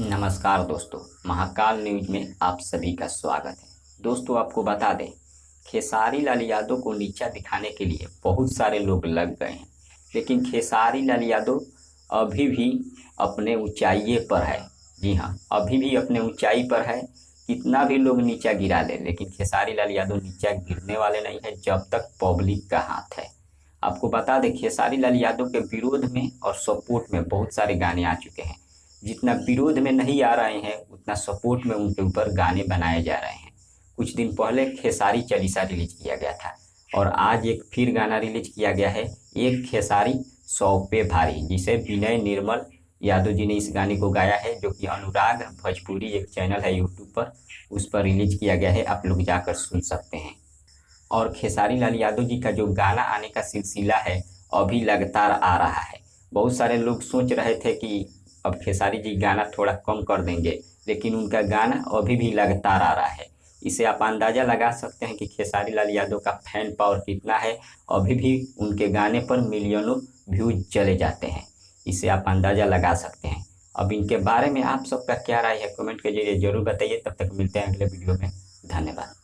नमस्कार दोस्तों, महाकाल न्यूज में आप सभी का स्वागत है। दोस्तों, आपको बता दें, खेसारी लाल यादव को नीचा दिखाने के लिए बहुत सारे लोग लग गए हैं, लेकिन खेसारी लाल यादव अभी भी अपने ऊंचाई पर है। जी हाँ, अभी भी अपने ऊंचाई पर है। कितना भी लोग नीचा गिरा ले, लेकिन खेसारी लाल यादव नीचा गिरने वाले नहीं है जब तक पब्लिक का हाथ है। आपको बता दें, खेसारी लाल यादव के विरोध में और सपोर्ट में बहुत सारे गाने आ चुके हैं। जितना विरोध में नहीं आ रहे हैं, उतना सपोर्ट में उनके ऊपर गाने बनाए जा रहे हैं। कुछ दिन पहले खेसारी चालीसा रिलीज किया गया था और आज एक फिर गाना रिलीज किया गया है, एक खेसारी सौ पे भारी, जिसे विनय निर्मल यादव जी ने इस गाने को गाया है, जो कि अनुराग भोजपुरी एक चैनल है यूट्यूब पर, उस पर रिलीज किया गया है। आप लोग जाकर सुन सकते हैं। और खेसारी लाल यादव जी का जो गाना आने का सिलसिला है, अभी लगातार आ रहा है। बहुत सारे लोग सोच रहे थे कि अब खेसारी जी गाना थोड़ा कम कर देंगे, लेकिन उनका गाना अभी भी लगातार आ रहा है। इसे आप अंदाज़ा लगा सकते हैं कि खेसारी लाल यादव का फैन पावर कितना है। अभी भी उनके गाने पर मिलियनों व्यूज चले जाते हैं। इसे आप अंदाज़ा लगा सकते हैं। अब इनके बारे में आप सबका क्या राय है, कमेंट के जरिए जरूर बताइए। तब तक मिलते हैं अगले वीडियो में। धन्यवाद।